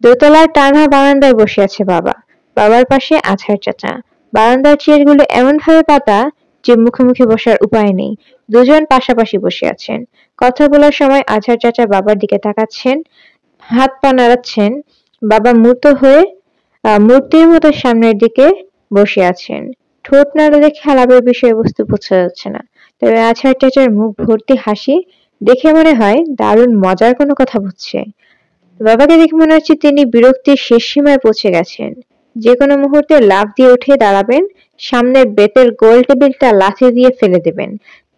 দোতলার টানা বারান্দায় বসে আছে বাবা। বাবার পাশে আছাড় চাচা। বারান্দার চেয়ারগুলো এমন ভাবে পাতা যে মুখোমুখি বসার উপায় নেই। দুজন পাশাপাশি বসে আছেন। কথা বলার সময় আছাড় চাচা বাবার দিকে তাকাচ্ছেন, হাত পা নাড়াচ্ছেন। বাবা মূর্তির মতো সামনের দিকে বসে আছেন। ঠোঁট নাড়া দেখে আলাপের বিষয়বস্তু বোঝা যাচ্ছে না, তবে আছাড় চাচার মুখ ভর্তি হাসি দেখে মনে হয় দারুণ মজার কোনো কথা বুঝছে। বাবাকে দেখে মনে হচ্ছে তিনি বিরক্তির শেষ সীমায় পৌঁছে গেছেন। যে কোনো মুহূর্তে লাফ দিয়ে উঠে দাঁড়াবেন, সামনের বেতের গোল টেবিলটা লাথি দিয়ে ফেলে দেবেন।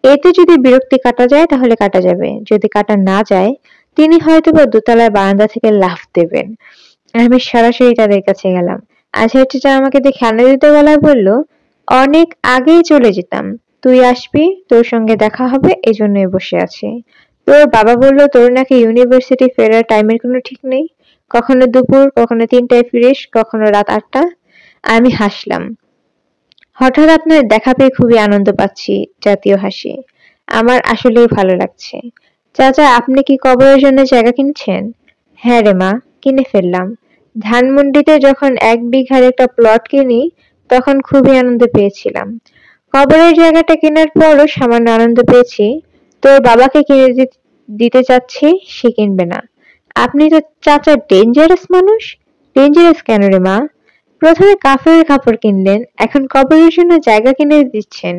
এতে যদি বিরক্তি কাটা যায় তাহলে কাটা যাবে, যদি কাটা না যায় তিনি হয়তোবা দোতলার বারান্দা থেকে লাফ দেবেন। আমি সরাসরি তাদের কাছে গেলাম। আজহার চাচা আমাকে দেখে আনন্দিত গলায় বলল, অনেক আগেই চলে যেতাম, তুই আসবি, তোর সঙ্গে দেখা হবে, এজন্যই বসে আছি। তোর বাবা বলল তোর নাকি ইউনিভার্সিটি ফেরার টাইমের কোনো ঠিক নেই, কখনো দুপুর, কখনো 3টায় ফিরিস, কখনো রাত 8টা। আমি হাসলাম। হঠাৎ আপনার দেখা পেয়ে খুবই আনন্দ পাচ্ছি। জাতীয় হাসি। আমার আসলেই ভালো লাগছে। চাচা, আপনি কি কবরের জন্য জায়গা কিনছেন? হ্যাঁ রে মা, কিনে ফেললাম। ধানমন্ডিতে যখন 1 বিঘার একটা প্লট কিনি তখন খুবই আনন্দ পেয়েছিলাম। কবরের জায়গাটা কেনার পরও সামান্য আনন্দ পেয়েছি। তোর বাবাকে কিনে দিতে চাচ্ছি, সে কিনবে না। আপনি তো চাচা ডেঞ্জারাস মানুষ। ডেঞ্জারাস কেন রে মা? প্রথমে কাফনের কাপড় কিনলেন, এখন কবরের জন্য জায়গা কিনে দিচ্ছেন।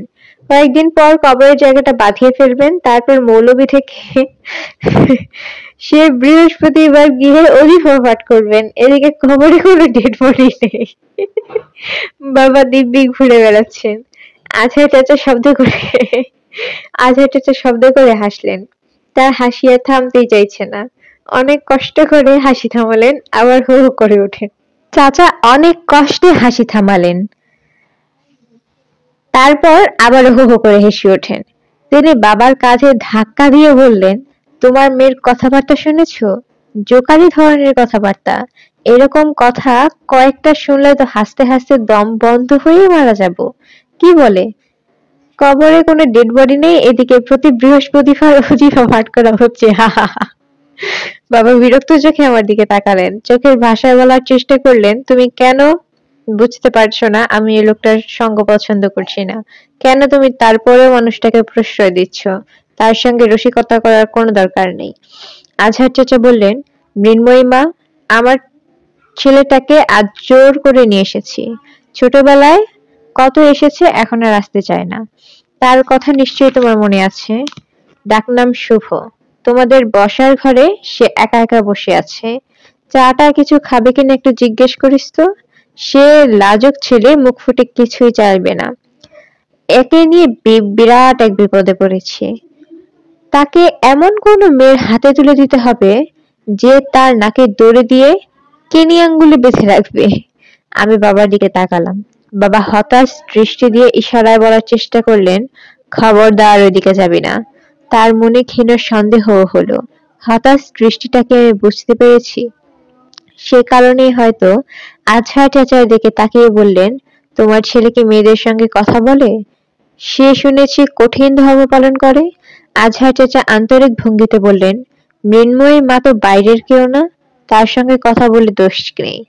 কয়েকদিন পর কবরের জায়গাটা বাঁধিয়ে ফেলবেন, তারপর মৌলবি থেকে সে বৃহস্পতিবার গিয়ে অজিফা পাঠ করবেন। এদিকে কবরে কোনো ডেড বডি নেই। বাবা দিব্যি ঘুরে বেড়াচ্ছেন। আজহার চাচা শব্দ করে হাসলেন। তার হাসি আর থামতেই চাইছে না। অনেক কষ্ট করে হাসি থামালেন, আবার হো হো করে ওঠেন। চাচা অনেক কষ্টে হাসি থামালেন, তারপর আবার হো হো করে হেসে ওঠেন। তিনি বাবার কাঁধে ধাক্কা দিয়ে বললেন, তোমার মেয়ের কথাবার্তা শুনেছ? জোকারি ধরনের কথাবার্তা। এরকম কথা কয়েকটা শুনলে তো হাসতে হাসতে দম বন্ধ হয়ে মারা যাব। কি বলে? কবরে কোনো ডেড বডি নেই, এদিকে প্রতি বৃহস্পতিবার অজিফা পাঠ করা হচ্ছে। হা হা হা। বাবা বিরক্ত চোখে আমার দিকে তাকালেন, চোখের ভাষায় বলার চেষ্টা করলেন, তুমি কেন বুঝতে পারছো না আমি এই লোকটার সঙ্গ পছন্দ করছি না? কেন তুমি তারপরেও মানুষটাকে প্রশ্রয় দিচ্ছ? তার সঙ্গে রসিকতা করার কোনো দরকার নেই। আজহার চাচা বললেন, মৃন্ময়ী মা, আমার ছেলেটাকে আজ জোর করে নিয়ে এসেছি। ছোটবেলায় কত এসেছে, এখন আর আসতে চায় না। তার কথা নিশ্চয়ই তোমার মনে আছে। ডাকনাম শুভ। তোমাদের বসার ঘরে সে একা একা বসে আছে। চাটা কিছু খাবে কিনা একটু জিজ্ঞেস করিস তো। সে লাজুক ছেলে, মুখ ফুটে কিছুই চাইবে না। একে নিয়ে বিরাট এক বিপদে পড়েছি। তাকে এমন কোনো মেয়ের হাতে তুলে দিতে হবে যে তার নাকে দড়ি দিয়ে কিনি আঙ্গুলে বেঁধে রাখবে। আমি বাবার দিকে তাকালাম। বাবা হতাশ দৃষ্টি দিয়ে ইশারায় বলার চেষ্টা করলেন, খবরদার ওইদিকে যাবি না। তার মনে ক্ষীণ সন্দেহ হলো। হতাশ দৃষ্টিটাকে আমি বুঝতে পেরেছি। সে কারণেই হয়তো আজহার চাচার দিকে তাকিয়ে বললেন, তোমার ছেলে কি মেয়েদের সঙ্গে কথা বলে? সে শুনেছি কঠিন ধর্ম পালন করে। আজহার চাচা আন্তরিক ভঙ্গিতে বললেন, মৃন্ময়ী মা তো বাইরের কেউ না, তার সঙ্গে কথা বলে দোষ নেই।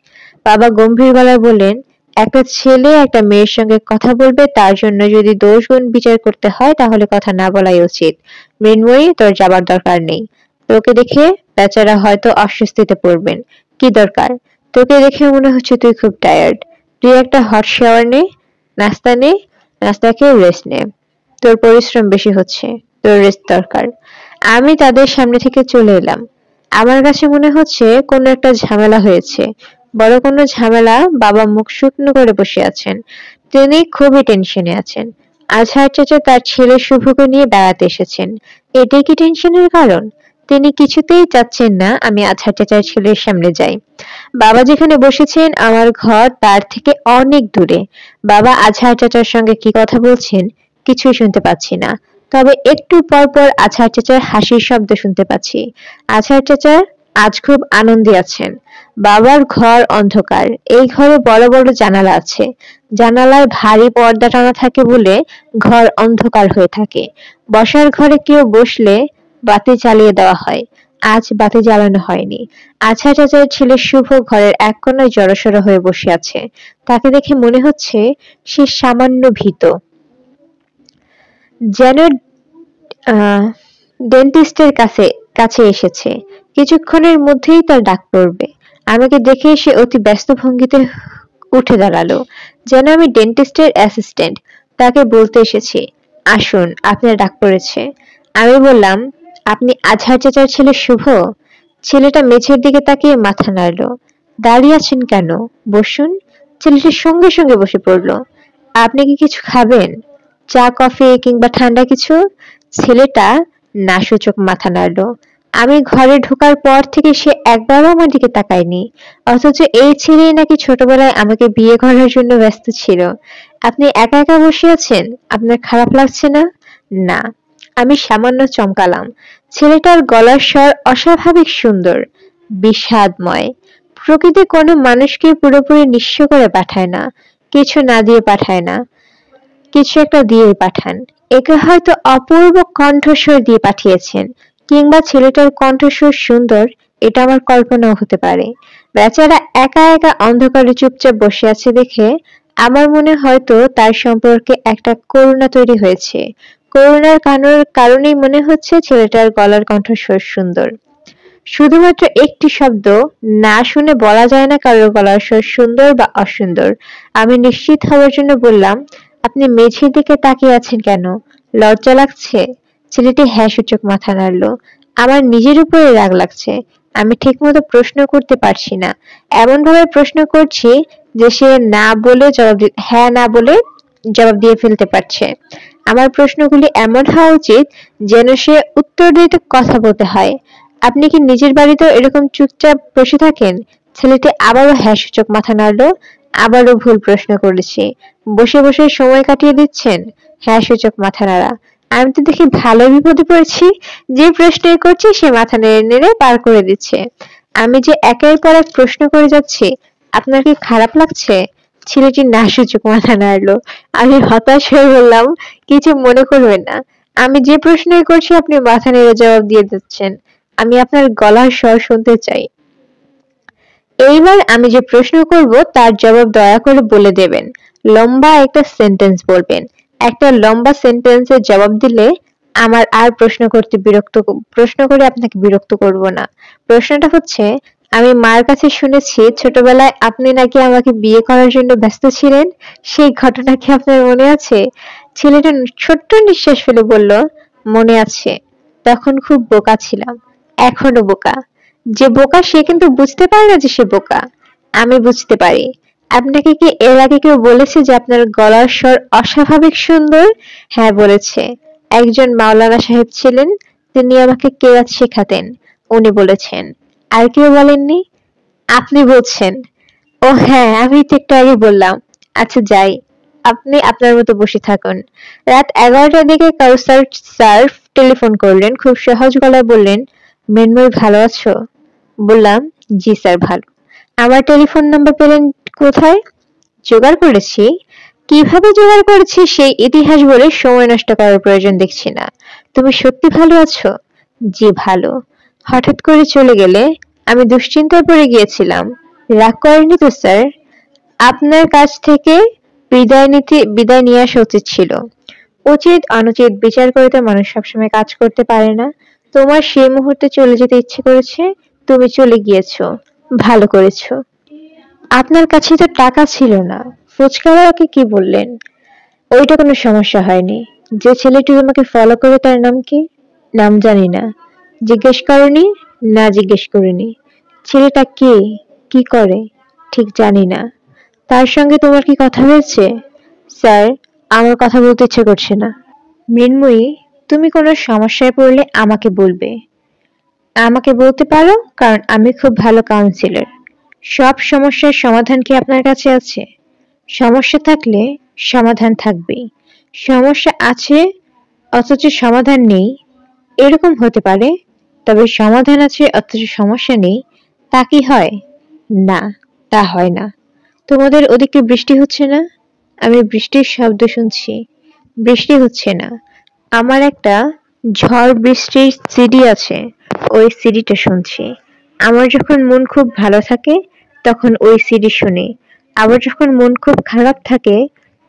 বাবা গম্ভীর গলায় বললেন, একটা ছেলে একটা মেয়ের সঙ্গে কথা বলবে, তার জন্য যদি দোষ গুণ বিচার করতে হয় তাহলে কথা না বলাই উচিত। মৃন্ময়ী, তোর যাবার দরকার নেই। তোকে দেখে বেচারা হয়তো অস্বস্তিতে পড়বেন। কি দরকার? তোকে দেখে মনে হচ্ছে তুই খুব টায়ার্ড। তুই একটা হট শাওয়ার নে, নাস্তা খেয়ে রেস্ট নে। তোর পরিশ্রম বেশি হচ্ছে, তোর রেস্ট দরকার। আমি তাদের সামনে থেকে চলে এলাম। আমার কাছে মনে হচ্ছে কোনো একটা ঝামেলা হয়েছে, বড় কোনো ঝামেলা। বাবা মুখ শুকনো করে বসে আছেন। তিনি খুবই টেনশনে আছেন। আজহার চাচা তার ছেলে শুভকে নিয়ে বেড়াতে এসেছেন। এটাই কি টেনশনের কারণ? তিনি কিছুতেই চাচ্ছেন না আমি আজহার চাচার ছেলের সামনে যাই। বাবা যেখানে বসেছেন আমার ঘর তার থেকে অনেক দূরে। বাবা আজহার চাচার সঙ্গে কি কথা বলছেন কিছুই শুনতে পাচ্ছি না, তবে একটু পর পর আজহার চাচার হাসির শব্দ শুনতে পাচ্ছি। আজহার চাচা আজ খুব আনন্দে আছেন। বাবার ঘর অন্ধকার। এই ঘরে বড় বড় জানালা আছে। জানালায় ভারী পর্দা টানা থাকে বলে ঘর অন্ধকার হয়ে থাকে। বসার ঘরে কেউ বসলে বাতি জ্বালিয়ে দেওয়া হয়। আজ বাতি জ্বালানো হয়নি। আজহার চাচার ছেলে শুভ ঘরের এক কোণায় জড়সড় হয়ে বসে আছে। তাকে দেখে মনে হচ্ছে সে সামান্য ভীত, যেন ডেন্টিস্টের কাছে এসেছে। কিছুক্ষণের মধ্যেই তার ডাক পড়বে। আমাকে দেখে সে অতি ব্যস্ত ভঙ্গিতে উঠে দাঁড়ালো, যেন আমি ডেন্টিস্টের অ্যাসিস্ট্যান্ট। তাকে বলতে এসেছি, আসুন, আপনার ডাক পড়েছে। আমি বললাম, আপনি আজহার চাচার ছেলে শুভ? ছেলেটা মেঝের দিকে তাকিয়ে মাথা নাড়ল। দাঁড়িয়ে আছেন কেন? বসুন। ছেলেটা সঙ্গে সঙ্গে বসে পড়ল। আপনি কি কিছু খাবেন? চা, কফি কিংবা ঠান্ডা কিছু? ছেলেটা নাসূচক মাথা নাড়ল। আমি ঘরে ঢোকার পর থেকে সে একবারও আমার দিকে তাকায়নি। অথচ এই ছেলেই নাকি ছোটবেলায় আমাকে বিয়ে করার জন্য ব্যস্ত ছিল। আপনি একা একা বসে আছেন? আপনার খারাপ লাগছে না? না। আমি সামান্য চমকালাম। ছেলেটার গলার স্বর অস্বাভাবিক সুন্দর, বিষাদময়। প্রকৃতি কোনো মানুষকে পুরোপুরি নিঃস্ব করে পাঠায় না, কিছু না দিয়ে পাঠায় না, কিছু একটা দিয়ে পাঠান। একে হয়তো অপূর্ব কণ্ঠস্বর দিয়ে পাঠিয়েছেন, কিংবা ছেলেটার কণ্ঠস্বর সুন্দর, এটা আমার কল্পনাও হতে পারে। বেচারা একা একা অন্ধকারে চুপচাপ বসে আছে দেখে আমার মনে হয়তো তার সম্পর্কে একটা করুণা তৈরি হয়েছে। করুণার কারণেই মনে হচ্ছে ছেলেটার গলার কণ্ঠস্বর সুন্দর। শুধুমাত্র একটি শব্দ না শুনে বলা যায় না কারোর গলার স্বর সুন্দর বা অসুন্দর। আমি নিশ্চিত হওয়ার জন্য বললাম, আপনি মেঝের দিকে তাকিয়ে আছেন কেন? লজ্জা লাগছে? ছেলেটি হ্যাঁ সূচক মাথা নাড়ল। আমার নিজের উপরে রাগ লাগছে। আমি ঠিকমতো প্রশ্ন করতে পারছি না। এমন ভাবে প্রশ্ন করছি যে সে হ্যাঁ না বলে জবাব দিয়ে ফেলতে পারছে। আমার প্রশ্নগুলি এমন হওয়া উচিত যেন সে উত্তর দিতে কথা বলতে হয়। আপনি কি নিজের বাড়িতেও এরকম চুপচাপ বসে থাকেন? ছেলেটি আবারও হ্যাঁ সূচক মাথা নাড়ল। আবারও ভুল প্রশ্ন করেছি। বসে বসে সময় কাটিয়ে দিচ্ছেন? হ্যাঁ সূচক মাথা নাড়া। আমি তো দেখি ভালোই বিপদে পড়েছি। যে প্রশ্ন করছি সে মাথা নেড়ে নেড়ে পার করে দিচ্ছে। আমি যে একের পর এক প্রশ্ন করে যাচ্ছি, আপনার কি খারাপ লাগছে? ছেলেটি না সূচক মাথা নাড়ল। আমি হতাশ হয়ে বললাম, কিছু মনে করবেন না। আমি যে প্রশ্নই করছি আপনি মাথা নেড়ে জবাব দিয়ে দিচ্ছেন। আমি আপনার গলার স্বর শুনতে চাই। এইবার আমি যে প্রশ্ন করব তার জবাব দয়া করে বলে দেবেন। লম্বা একটা সেন্টেন্স বলবেন। একটা লম্বা সেন্টেন্সের জবাব দিলে আমার আর প্রশ্ন করে আপনাকে বিরক্ত করব না। প্রশ্নটা হচ্ছে, আমি মায়ের কাছে শুনেছি ছোটবেলায় আপনি নাকি আমাকে বিয়ে করার জন্য ব্যস্ত ছিলেন। সেই ঘটনা কি আপনার মনে আছে? ছেলেটা ছোট্ট নিঃশ্বাস ফেলে বলল, মনে আছে। তখন খুব বোকা ছিলাম, এখনো বোকা। যে বোকা সে কিন্তু বুঝতে পারে না যে সে বোকা। আমি বুঝতে পারি। আপনাকে কি এর আগে কেউ বলেছে যে আপনার গলার স্বর অস্বাভাবিক সুন্দর? হ্যাঁ বলেছে। একজন মাওলানা সাহেব ছিলেন, তিনি আমাকে কেরাত শেখাতেন। উনি বলেছেন। আর কেউ বলেননি? আপনি বলছেন। ও হ্যাঁ, আমি তো একটু আগে বললাম। আচ্ছা যাই, আপনি আপনার মতো বসে থাকুন। রাত 11টার দিকে কাউসার স্যার টেলিফোন করলেন। খুব সহজ গলায় বললেন, মৃন্ময়ী ভালো আছো? বললাম, জি স্যার ভালো। আমার টেলিফোন নাম্বার পেলেন কোথায়? জোগাড় করেছি। কিভাবে জোগাড় করেছি সেই ইতিহাস বলে সময় নষ্ট করার প্রয়োজন দেখছি না। তুমি সত্যি ভালো আছো? জি ভালো। হঠাৎ করে চলে গেলে? আমি দুশ্চিন্তায় পড়ে গিয়েছিলাম। রাগ করেননি তো স্যার? আপনার কাছ থেকে বিদায় নিয়ে আসা উচিত ছিল। উচিত অনুচিত বিচার করে তো মানুষ সবসময় কাজ করতে পারে না। তোমার সেই মুহূর্তে চলে যেতে ইচ্ছে করেছে, তুমি চলে গিয়েছো। ভালো করেছো। আপনার কাছে তো টাকা ছিল না। ফুচকাওয়ালাকে কি বললেন? ওইটা কোনো সমস্যা হয়নি। যে ছেলেটি তোমাকে ফলো করে তার নাম কি? নাম জানি না। জিজ্ঞেস করনি? না জিজ্ঞেস করিনি। ছেলেটা কে? কি করে? ঠিক জানি না। তার সঙ্গে তোমার কি কথা হয়েছে? স্যার, আমার কথা বলতে ইচ্ছে করছে না। মৃন্ময়ী, তুমি কোনো সমস্যায় পড়লে আমাকে বলবে। আমাকে বলতে পারো, কারণ আমি খুব ভালো কাউন্সিলর। সব সমস্যার সমাধান কি আপনার কাছে আছে? সমস্যা থাকলে সমাধান থাকবেই। সমস্যা আছে অথচ সমাধান নেই, এরকম হতে পারে। তবে সমাধান আছে অথচ সমস্যা নেই, তা কি হয়? না, তা হয় না। তোমাদের ওদিকে বৃষ্টি হচ্ছে না? আমি বৃষ্টির শব্দ শুনছি। বৃষ্টি হচ্ছে না। আমার একটা ঝড় বৃষ্টির সিডি আছে, ওই সিডিটা শুনছি। আমার যখন মন খুব ভালো থাকে তখন ওই সিডি শুনি, আবার যখন মন খুব খারাপ থাকে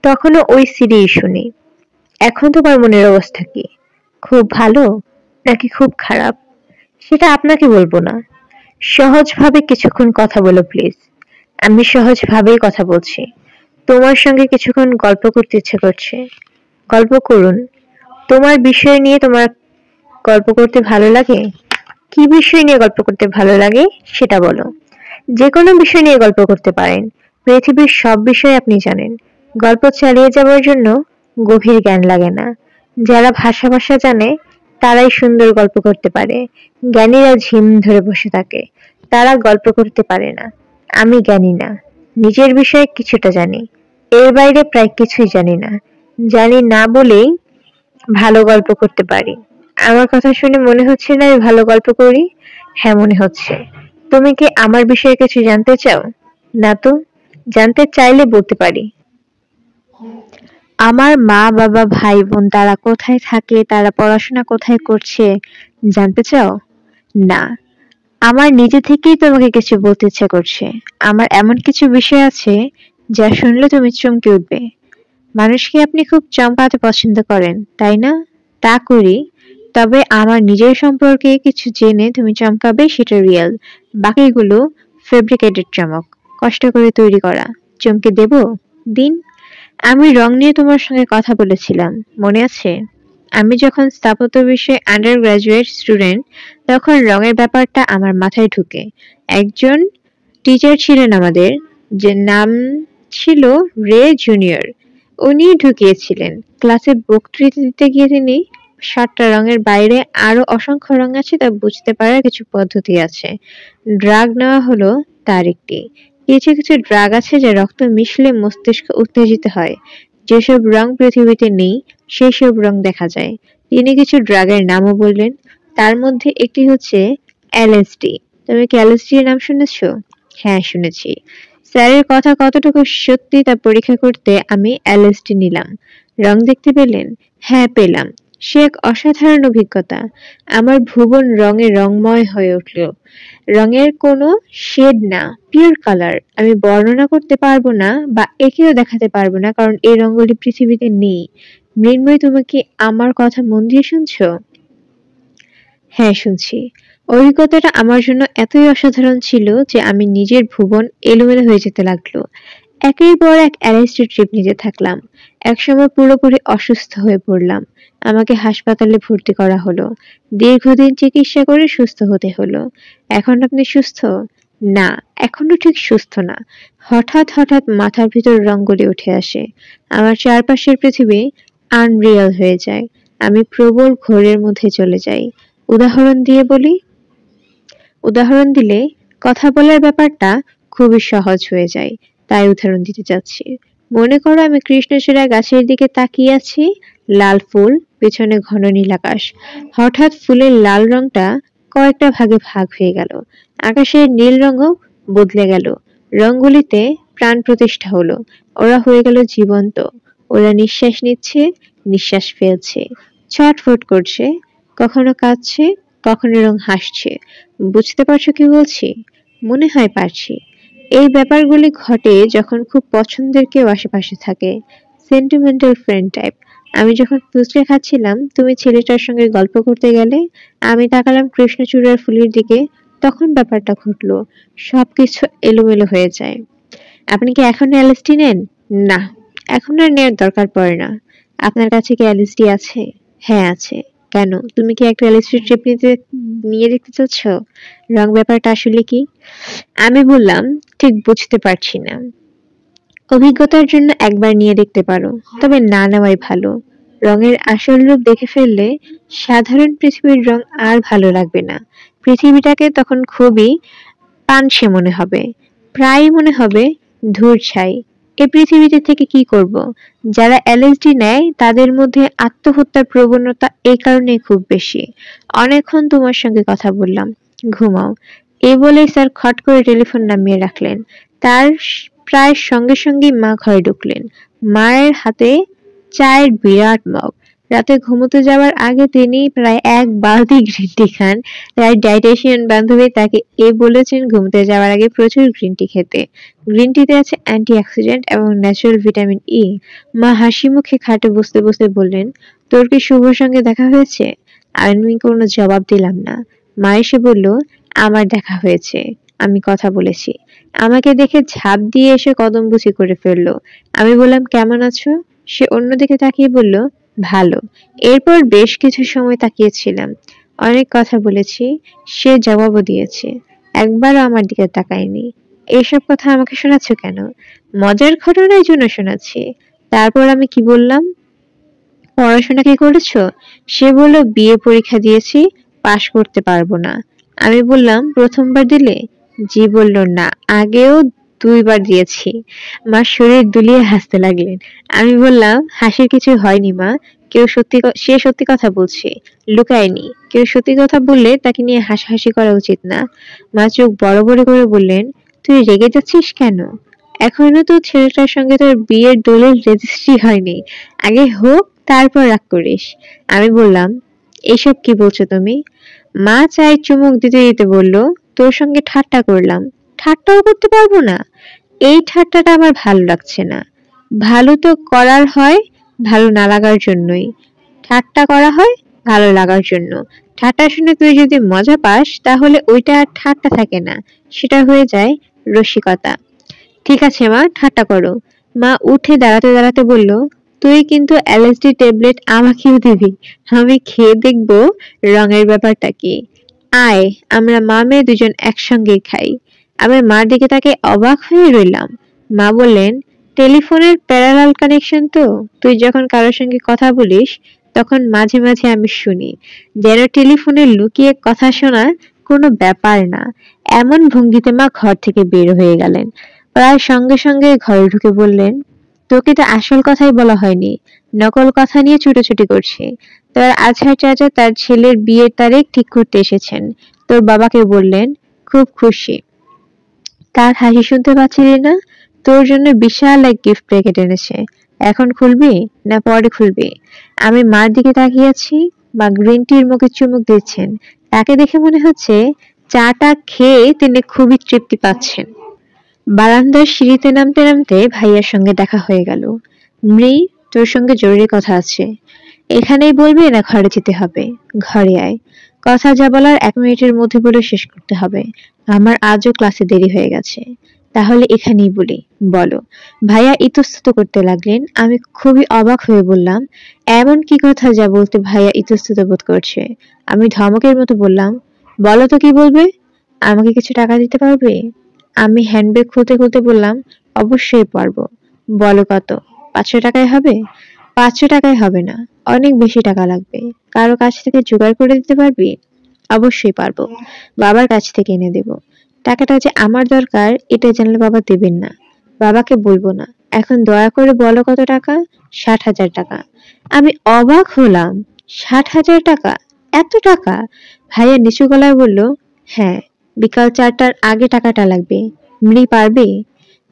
তখনও ওই সিডি শুনি। এখন তোমার মনের অবস্থা কি? খুব ভালো নাকি খুব খারাপ? সেটা আপনাকে বলবো না। সহজভাবে কিছুক্ষণ কথা বলো প্লিজ। আমি সহজভাবেই কথা বলছি। তোমার সঙ্গে কিছুক্ষণ গল্প করতে ইচ্ছে করছে। গল্প করুন। তোমার বিষয় নিয়ে তোমার গল্প করতে ভালো লাগে? কি বিষয় নিয়ে গল্প করতে ভালো লাগে সেটা বলো। যে কোনো বিষয় নিয়ে গল্প করতে পারেন। পৃথিবীর সব বিষয় আপনি জানেন। গল্প চালিয়ে যাওয়ার জন্য গভীর জ্ঞান লাগে না। যারা ভাষা জানে তারাই সুন্দর গল্প করতে পারে। জ্ঞানীরা ঝিম ধরে বসে থাকে। তারা গল্প করতে পারে না। আমি জ্ঞানী না। নিজের বিষয়ে কিছুটা জানি। এর বাইরে প্রায় কিছুই জানি না। জানি না বলেই ভালো গল্প করতে পারি। আমার কথা শুনে মনে হচ্ছে না আমি ভালো গল্প করি? হ্যাঁ মনে হচ্ছে। তুমি কি আমার বিষয়ে কিছু জানতে চাও? না তো। জানতে চাইলে বলতে পারি। আমার মা বাবা ভাই বোন তারা কোথায় থাকে, তারা পড়াশোনা কোথায় করছে জানতে চাও? না। আমার নিজে থেকেই তোমাকে কিছু বলতে ইচ্ছা করছে। আমার এমন কিছু বিষয় আছে যা শুনলে তুমি চমকে উঠবে। মানুষকে আপনি খুব চমকাতে পছন্দ করেন, তাই না? তা করি। তবে আমার নিজের সম্পর্কে কিছু জেনে তুমি চমকাবে সেটা রিয়েল। বাকিগুলো ফেব্রিকেটেড চমক। কষ্ট করে তৈরি করা। চমকে দেব? দিন। আমি রং নিয়ে তোমার সঙ্গে কথা বলেছিলাম, মনে আছে? আমি যখন স্থাপত্য বিষয়ে আন্ডার গ্রাজুয়েট স্টুডেন্ট তখন রঙের ব্যাপারটা আমার মাথায় ঢুকে। একজন টিচার ছিলেন আমাদের, যে নাম ছিল রে জুনিয়র। উনি ঢুকিয়েছিলেন। ক্লাসে বক্তৃতা দিতে গিয়ে তিনি ৭টা রঙের বাইরে আরো অসংখ্য রং আছে তা বুঝতে পারার কিছু পদ্ধতি আছে। ড্রাগ নেওয়া হলো তার একটি। কিছু কিছু ড্রাগ আছে যা রক্ত মিশলে মস্তিষ্ক উত্তেজিত হয়। যেসব রং পৃথিবীতে নেই সেসব রং দেখা যায়। তিনি কিছু ড্রাগের নামও বললেন। তার মধ্যে একটি হচ্ছে এলএসডি। তুমি কি এলএসডি এর নাম শুনেছো? হ্যাঁ শুনেছি। স্যারের কথা কতটুকু সত্যি তা পরীক্ষা করতে আমি এলএসডি নিলাম। রং দেখতে পেলেন? হ্যাঁ পেলাম। সে এক অসাধারণ অভিজ্ঞতা। আমার ভুবন রঙে রংময় হয়ে উঠল। রঙের কোনো শেড না, পিওর কালার। আমি বর্ণনা করতে পারবো না বা এঁকেও দেখাতে পারবো না, কারণ এই রঙগুলি পৃথিবীতে নেই। মৃন্ময়ী, তুমি কি আমার কথা মন দিয়ে শুনছো? হ্যাঁ শুনছি। অভিজ্ঞতাটা আমার জন্য এতই অসাধারণ ছিল যে আমি নিজের ভুবন এলোমেলো হয়ে যেতে লাগলো। একের পর এক LSD ট্রিপ নিতে থাকলাম। একসময় পুরোপুরি অসুস্থ হয়ে পড়লাম। আমাকে হাসপাতালে ভর্তি করা হলো। দীর্ঘদিন চিকিৎসা করে সুস্থ হতে হলো। এখন আপনি সুস্থ? না, এখনো ঠিক সুস্থ না। হঠাৎ মাথার ভিতর রঙগুলি উঠে আসে। আমার চারপাশের পৃথিবী আনরিয়াল হয়ে যায়। আমি প্রবল ঘোরের মধ্যে চলে যাই। উদাহরণ দিয়ে বলি? উদাহরণ দিলে কথা বলার ব্যাপারটা খুবই সহজ হয়ে যায়। তাই উদাহরণ দিতে চাচ্ছি। মনে করো আমি কৃষ্ণচূড়া গাছের দিকে তাকিয়ে আছি। লাল ফুল, পেছনে ঘন নীল আকাশ। হঠাৎ ফুলের লাল রংটা কয়েকটা ভাগে ভাগ হয়ে গেল। আকাশের নীল রঙও বদলে গেল। রঙগুলিতে প্রাণ প্রতিষ্ঠা হলো। ওরা হয়ে গেল জীবন্ত। ওরা নিঃশ্বাস নিচ্ছে, নিঃশ্বাস ফেলছে, ছটফট করছে, কখনো কাঁদছে, কখনো রং হাসছে। বুঝতে পারছো কি বলছি? মনে হয় পারছি। এই ব্যাপারগুলি ঘটে যখন খুব পছন্দের কেউ আশেপাশে থাকে। Sentimental friend type. আমি যখন ফুচকা খাচ্ছিলাম তুমি ছেলেটার সঙ্গে গল্প করতে গেলে, আমি তাকালাম কৃষ্ণচূড়ার ফুলের দিকে, তখন ব্যাপারটা ঘটলো। সবকিছু এলোমেলো হয়ে যায়। আপনি কি এখনো এলএসডি নেন? না, এখন আর নেওয়ার দরকার পড়ে না। আপনার কাছে কি এলএসডি আছে? হ্যাঁ আছে। কেন, তুমি কি একটা এলএসডি ট্রিপ নিয়ে দেখতে চাচ্ছ? রং ব্যাপারটা আসলে কি? আমি বললাম, ঠিক বুঝতে পারছি না। অভিজ্ঞতার জন্য একবার নিয়ে দেখতে পারো, তবে না নেওয়াই ভালো। রঙের আসল রূপ দেখে ফেললে সাধারণ পৃথিবীর রং আর ভালো লাগবে না। পৃথিবীটাকে তখন খুবই পানসে মনে হবে। প্রায় মনে হবে ধুর ছাই। এ পৃথিবীতে থেকে কি করব? যারা এলএসডি নেয় তাদের মধ্যে আত্মহত্যার প্রবণতা এই কারণে খুব বেশি। অনেকক্ষণ তোমার সঙ্গে কথা বললাম। ঘুমাও। এই বলেই স্যার খট করে টেলিফোন নামিয়ে রাখলেন। তার প্রায় সঙ্গে সঙ্গেই মা ঘরে ঢুকলেন। মায়ের হাতে চায়ের বিরাট মগ। রাতে ঘুমোতে যাওয়ার আগে তিনি প্রায় 1 বালতি গ্রিন টি খান। তার ডায়েটিশিয়ান বান্ধবী তাকে বলেছেন ঘুমোতে যাওয়ার আগে প্রচুর গ্রিন টি খেতে। গ্রিন টিতে আছে অ্যান্টিঅক্সিডেন্ট এবং ন্যাচারাল ভিটামিন ই। মা হাসি মুখে খাটে বসতে বসতে বললেন, তোর কি শুভর সঙ্গে দেখা হয়েছে? আমি কোনো জবাব দিলাম না। মা এসে বলল, আমার দেখা হয়েছে, আমি কথা বলেছি। আমাকে দেখে ঝাঁপ দিয়ে এসে কদমবুচি করে ফেললো। আমি বললাম, কেমন আছো? সে অন্যদিকে তাকিয়ে বলল, ভালো। এরপর বেশ কিছু সময় তাকিয়েছিলাম। অনেক কথা বলেছি, সে জবাবও দিয়েছে। একবারও আমার দিকে তাকায়নি। এইসব কথা আমাকে শোনাচ্ছ কেন? মজার ঘটনার জন্য শোনাচ্ছি। তারপর আমি কি বললাম? পড়াশোনা কি করেছো? সে বলল, বিএ পরীক্ষা দিয়েছি, পাশ করতে পারবো না। আমি বললাম, প্রথমবার দিলে? জি বলল, না, আগেও 2বার দিয়েছি। মা শরীর দুলিয়ে হাসতে লাগলেন। আমি বললাম, হাসির কিছু হয়নি মা, সে সত্যি কথা বলছে, লুকায়নি। কেউ সত্যি কথা বললে তাকে নিয়ে হাসাহাসি করা উচিত না। মা চোখ বড় বড় করে বললেন, তুই রেগে যাচ্ছিস কেন? এখনো তো ছেলেটার সঙ্গে তোর বিয়ের দলিল রেজিস্ট্রি হয়নি, আগে হোক তারপর রাগ করিস। আমি বললাম, এসব কি বলছো তুমি? মা চায়ের চুমুক দিতে দিতে বলল, তোর সঙ্গে ঠাট্টা করলাম। ঠাট্টাও করতে পারবো না? এই ঠাট্টাটা আমার ভালো লাগছে না। ভালো তো করার হয় ভালো না লাগার জন্যই। ঠাট্টা করা হয় ভালো লাগার জন্য। ঠাট্টা শুনে তুই যদি মজা পাস তাহলে ওইটা আর ঠাট্টা থাকে না, সেটা হয়ে যায় রসিকতা। ঠিক আছে মা, ঠাট্টা করো। মা উঠে দাঁড়াতে দাঁড়াতে বলল, তুই কিন্তু এলএসডি ট্যাবলেট আমাকেও দিবি, আমি খেয়ে দেখবো রঙের ব্যাপারটা কি। আয়, আমরা মা মেয়ে দুজন একসঙ্গেই খাই। আমি মার দিকে তাকে অবাক হয়ে রইলাম। মা বললেন, টেলিফোনের প্যারালাল কানেকশন তো, তুই যখন কারোর সঙ্গে কথা বলিস তখন মাঝে মাঝে আমি শুনি, যেন টেলিফোনে লুকিয়ে কথা শোনা কোনো ব্যাপার না। এমন ভঙ্গিতে মা ঘর থেকে বের হয়ে গেলেন। প্রায় সঙ্গে সঙ্গে ঘরে ঢুকে বললেন, তোকে তো আসল কথাই বলা হয়নি, নকল কথা নিয়ে ছুটোছুটি করছে। তোর আজহার চাচা তার ছেলের বিয়ের তারিখ ঠিক করতে এসেছেন। তোর বাবাকে বললেন, খুব খুশি। তার হাসি শুনতে পাচ্ছিলি না? তোর জন্য বিশাল এক গিফট প্যাকেট এনেছে। এখন খুলবি না পরে খুলবি? আমি মার দিকে তাকিয়ে আছি। মা গ্রিন টির মুখে চুমুক দিচ্ছেন। তাকে দেখে মনে হচ্ছে চাটা খেয়ে তিনি খুবই তৃপ্তি পাচ্ছেন। বারান্দার সিঁড়িতে নামতে নামতে ভাইয়ার সঙ্গে দেখা হয়ে গেল। মৃ, তোর সঙ্গে জরুরি কথা আছে। এখানেই বলবি না ঘরে যেতে হবে? ঘরে আয়। কথা যা বলার 1 মিনিটের মধ্যে বলে শেষ করতে হবে। আমার আজও ক্লাসে দেরি হয়ে গেছে। তাহলে এখানেই বলি, বলো। ভাইয়া ইতস্তত করতে লাগলেন। আমি খুবই অবাক হয়ে বললাম, এমন কি কথা যা বলতে ভাইয়া ইতস্তত বোধ করছে? আমি ধমকের মতো বললাম, বলো তো কি বলবে? আমাকে কিছু টাকা দিতে পারবে? আমি হ্যান্ডব্যাগ খুলতে খুলতে বললাম, অবশ্যই পারবো। বলো কত? 500 টাকায় হবে? 500 টাকায় হবে না, অনেক বেশি টাকা লাগবে। কারো কাছ থেকে জোগাড় করে দিতে পারবি? অবশ্যই পারবো, বাবার কাছ থেকে এনে দেব। টাকাটা যে আমার দরকার এটা জানলে বাবা দেবেন না। বাবাকে বলবো না। এখন দয়া করে বলো কত টাকা? 60,000 টাকা। আমি অবাক হলাম। 60,000 টাকা? এত টাকা? ভাইয়া নিচু গলায় বলল, হ্যাঁ, বিকাল 4টার আগে টাকাটা লাগবে। মৃ পারবে?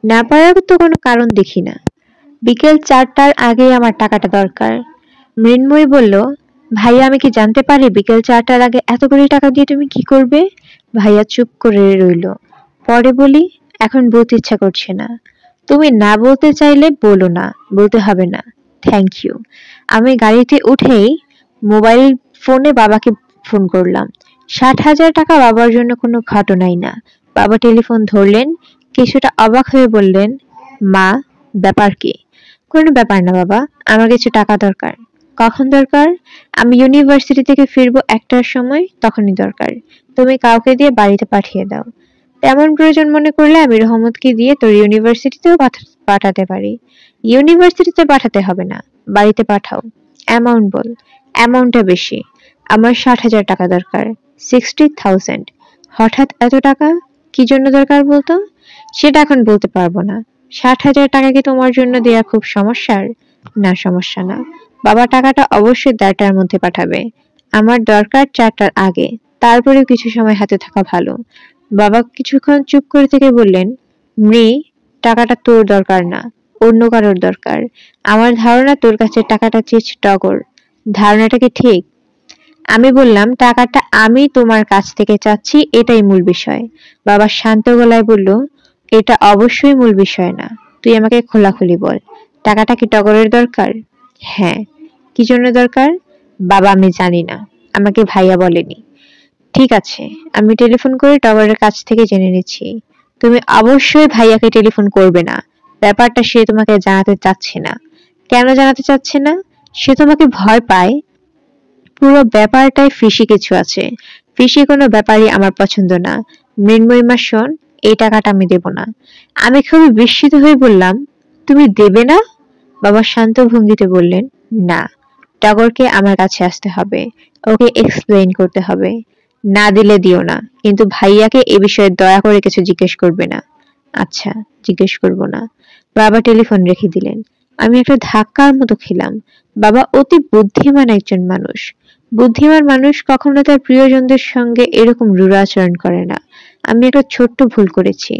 না পারার তো কোনো কারণ দেখি না। বিকেল 4টার আগেই আমার টাকাটা দরকার। মৃন্ময়ী বলল, ভাইয়া আমি কি জানতে পারি বিকেল 4টার আগে এতগুলি টাকা দিয়ে তুমি কি করবে? ভাইয়া চুপ করে রইল। পরে বলি, এখন বলতে ইচ্ছা করছে না। তুমি না বলতে চাইলে বলো না, বলতে হবে না। Thank you. আমি গাড়িতে উঠেই মোবাইল ফোনে বাবাকে ফোন করলাম। 60,000 টাকা বাবার জন্য কোনো ঘটনাই না। বাবা টেলিফোন ধরলেন, কিছুটা অবাক হয়ে বললেন, মা, ব্যাপার কি? কোনো ব্যাপার না বাবা, আমার কিছু টাকা দরকার। কখন দরকার? আমি ইউনিভার্সিটি থেকে ফিরবো 1টার সময়, তখনই দরকার। তুমি কাউকে দিয়ে বাড়িতে পাঠিয়ে দাও। তেমন প্রয়োজন মনে করলে আমি রহমতকে দিয়ে তোর ইউনিভার্সিটিতেও পাঠাতে পারি। ইউনিভার্সিটিতে পাঠাতে হবে না, বাড়িতে পাঠাও। অ্যামাউন্ট বল। অ্যামাউন্টটা বেশি। আমার 60,000 টাকা দরকার। 60,000। হঠাৎ এত টাকা? কি জন্য দরকার বলতো? সেটা এখন বলতে পারবো না। 60,000 টাকা কি তোমার জন্য দেয়া খুব সমস্যার? না, সমস্যা না। বাবা টাকাটা অবশ্যই 4টার মধ্যে পাঠাবে। আমার দরকার 4টার আগে, তারপরেও কিছু সময় হাতে থাকা ভালো। বাবা কিছুক্ষণ চুপ করে থেকে বললেন, মৃ, টাকাটা তোর দরকার না, অন্য কারোর দরকার। আমার ধারণা তোর কাছে টাকাটা চেয়েছে টগর। ধারণাটা কি ঠিক? আমি বললাম, টাকাটা আমি তোমার কাছ থেকে চাচ্ছি, এটাই মূল বিষয়। বাবা শান্ত গলায় বলল, এটা অবশ্যই মূল বিষয় না। তুই আমাকে খোলাখুলি বল, টাকাটা কি টগরের দরকার? হ্যাঁ। কি জন্য দরকার? বাবা, আমি জানি না, আমাকে ভাইয়া বলেনি। ঠিক আছে, আমি টেলিফোন করে টগরের কাছ থেকে জেনে নিচ্ছি। তুমি অবশ্যই ভাইয়াকে টেলিফোন করবে না। ব্যাপারটা সে তোমাকে জানাতে চাচ্ছে না। কেন জানাতে চাচ্ছে না? সে তোমাকে ভয় পায়। পুরো ব্যাপারটায় ফিসি কিছু আছে। ফিসি কোনো ব্যাপারই আমার পছন্দ না। মৃন্ময়ীমা শোন, এই টাকাটা আমি দেব না। আমি খুবই বিস্মিত হয়ে বললাম, তুমি দেবে না? বাবা শান্ত ভঙ্গিতে বললেন, না, টগরকে আমার কাছে আসতে হবে, ওকে এক্সপ্লেইন করতে হবে। না দিলে দিও না, কিন্তু ভাইয়াকে এ বিষয়ে দয়া করে কিছু জিজ্ঞেস করবে না। আচ্ছা, জিজ্ঞেস করব না। বাবা টেলিফোন রেখে দিলেন। আমি একটা ধাক্কার মতো খেলাম। বাবা অতি বুদ্ধিমান একজন মানুষ। বুদ্ধিমান মানুষ কখনো তার প্রিয়জনদের সঙ্গে এরকম রূঢ় আচরণ করে না। আমি একটা ছোট্ট ভুল করেছি।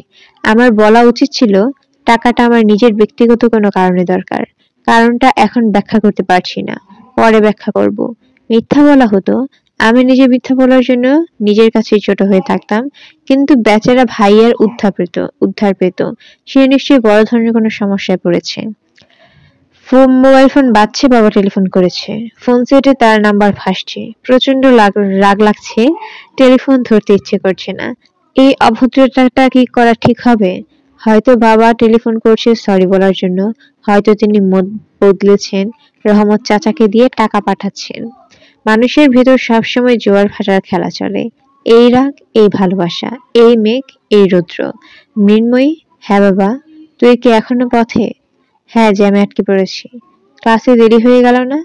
আমার বলা উচিত ছিল, টাকাটা আমার নিজের ব্যক্তিগত কোনো কারণে দরকার। কারণটা এখন ব্যাখ্যা করতে পারছি না, পরে ব্যাখ্যা করব। মিথ্যা বলা হতো, আমি নিজে মিথ্যা বলার জন্য নিজের কাছেই ছোট হয়ে থাকতাম। কিন্তু বেচারা ভাইয়ের উদ্ধার পেত। সে নিশ্চয়ই বড় ধরনের কোনো সমস্যায় পড়েছে। মোবাইল ফোন বাজছে, বাবা টেলিফোন করেছে। ফোন সেটে তার নাম্বার ভাসছে। প্রচন্ড রাগ লাগছে, টেলিফোন ধরতে ইচ্ছে করছে না। এই অভদ্রতাটা কি করা ঠিক হবে? হয়তো বাবা টেলিফোন করছে সরি বলার জন্য, হয়তো তিনি মত বদলেছেন, রহমত চাচাকে দিয়ে টাকা পাঠাচ্ছেন। মানুষের ভেতর সবসময় জোয়ার ভাটার খেলা চলে। এই রাগ, এই ভালোবাসা, এই মেঘ, এই রৌদ্র। মৃন্ময়ী, হ্যাঁ বাবা, তুই কি এখনো পথে? হ্যাঁ, জ্যামে আটকে পড়েছি। ক্লাসে দেরি হয়ে গেল না?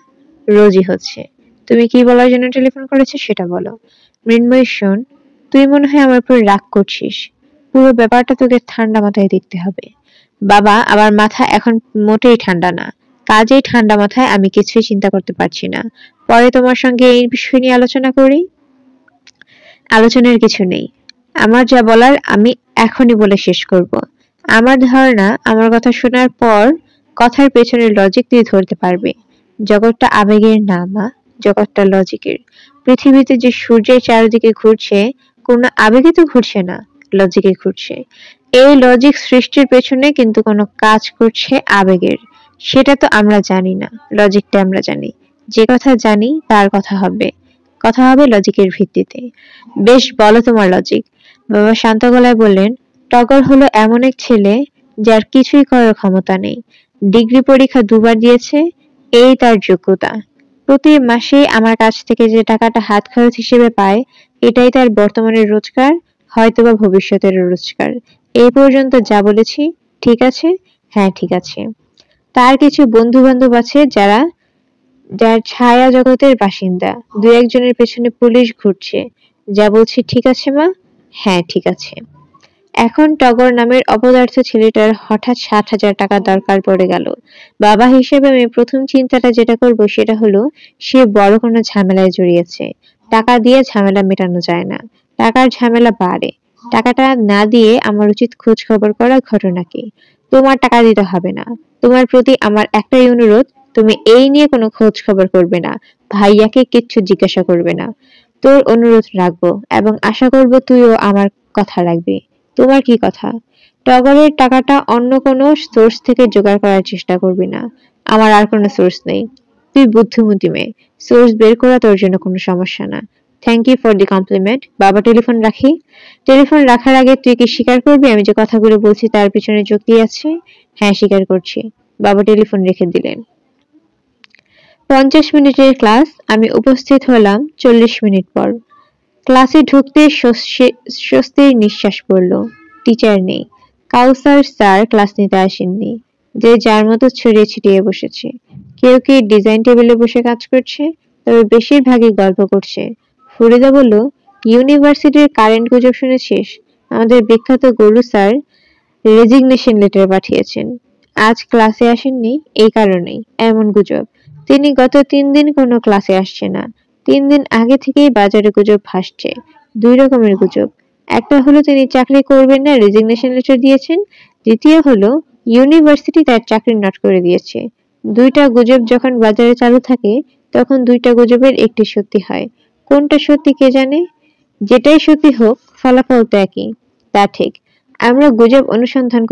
রোজই হচ্ছে। তুমি কি বলার জন্য টেলিফোন করেছো সেটা বলো। মৃন্ময়ী শোন, তুই মনে হয় আমার উপর রাগ করছিস। পুরো ব্যাপারটা তোকে ঠান্ডা মাথায় দেখতে হবে। বাবা, আমার মাথা এখন মোটেই ঠান্ডা না। কাজেই ঠান্ডা মাথায় আমি কিছুই চিন্তা করতে পারছি না। পরে তোমার সঙ্গে এই বিষয় নিয়ে আলোচনা করি। আলোচনার কিছু নেই। আমার যা বলার আমি এখনই বলে শেষ করব। আমার ধারণা, আমার কথা শোনার পর কথার পেছনের লজিক তুই ধরতে পারবি। জগৎটা আবেগের না মা, জগৎটা লজিকের। পৃথিবীতে যে সূর্যের চারিদিকে ঘুরছে, কোনো আবেগে তো ঘুরছে না, লজিকে ঘুরছে। এই লজিক সৃষ্টির পেছনে কিন্তু কোনো কাজ করছে আবেগের। সেটা তো আমরা জানি না, লজিকটা আমরা জানি। যে কথা জানি তার কথা হবে লজিকের ভিত্তিতে। বেশ, বলো তোমার লজিক। বাবা শান্ত গলায় বললেন, টগর হলো এমন এক ছেলে যার কিছুই করার ক্ষমতা নেই। ডিগ্রি পরীক্ষা 2 বার দিয়েছে, এই তার যোগ্যতা। প্রতি মাসে আমার কাছ থেকে যে টাকাটা হাত খরচ হিসেবে পায়, এটাই তার বর্তমানের রোজগার, হয়তোবা ভবিষ্যতের রোজগার। এই পর্যন্ত যা বলেছি ঠিক আছে? হ্যাঁ, ঠিক আছে। তার কিছু বন্ধু বান্ধব আছে যার ছায়া জগতের বাসিন্দা। 2-1 জনের পেছনে পুলিশ ঘুরছে। যা বলছি ঠিক আছে মা? হ্যাঁ, ঠিক আছে। এখন টগর নামের অপদার্থ ছেলেটার হঠাৎ 60,000 টাকা দরকার পড়ে গেল। বাবা হিসেবে আমি প্রথম চিন্তাটা যেটা করব সেটা হলো, সে বড় কোনো ঝামেলায় জড়িয়েছে। টাকা দিয়ে ঝামেলা মেটানো যায় না, টাকার ঝামেলা বাড়ে। টাকাটা না দিয়ে আমার উচিত খোঁজ খবর করা ঘটনা কি। তোমার টাকা দিতে হবে না। তোমার প্রতি আমার একটাই অনুরোধ, তুমি এই নিয়ে কোনো খোঁজ খবর করবে না, ভাইয়াকে কিচ্ছু জিজ্ঞাসা করবে না। তোর অনুরোধ রাখবো এবং আশা করব তুইও আমার কথা রাখবি। তোমার কি কথা? টগরের টাকাটা অন্য কোনো সোর্স থেকে জোগাড় করার চেষ্টা করবি না। আমার আর কোনো সোর্স নেই। তুই বুদ্ধিমতী মেয়ে, সোর্স বের করা তোর জন্য কোনো সমস্যা না। Thank you for the compliment. বাবা, টেলিফোন রাখি। টেলিফোন রাখার আগে তুই কি স্বীকার করবি আমি যে কথাগুলো বলছি তার পিছনে যুক্তি আছে? হ্যাঁ, স্বীকার করছি। বাবা টেলিফোন রেখে দিলেন। 50 মিনিটের ক্লাস, আমি উপস্থিত হলাম 40 মিনিট পর। ক্লাসে ঢুকতে স্বস্তির নিঃশ্বাস পড়ল। টিচার নেই। কাউসার স্যার ক্লাস নিতে আসেননি। যে যার মতো ছড়িয়ে ছিটিয়ে বসেছে। কেউ কেউ ডিজাইন টেবিলে বসে কাজ করছে, তবে বেশিরভাগই গল্প করছে। ফরিদা বলল, ইউনিভার্সিটির কারেন্ট গুজব শুনেছিস? আমাদের বিখ্যাত গরু স্যার রেজিগনেশন লেটার পাঠিয়েছেন। আজ ক্লাসে আসেননি এই কারণেই এমন গুজব। তিনি গত 3 দিন কোনো ক্লাসে আসছে না। 3 দিন আগে থেকেই বাজারে গুজব ভাসছে। 2 রকমের গুজব। একটা হলো তিনি চাকরি করবেন না, রেজিগনেশন লেটার দিয়েছেন। দ্বিতীয় হলো ইউনিভার্সিটি তার চাকরি নট করে দিয়েছে। 2টা গুজব যখন বাজারে চালু থাকে তখন দুইটা গুজবের একটি সত্যি হয়। কোনটা সত্যি কে জানে? যেটাই সত্যি হোক ফলাফল তো একই। তা ঠিক। আমরা গুজব অনুসন্ধান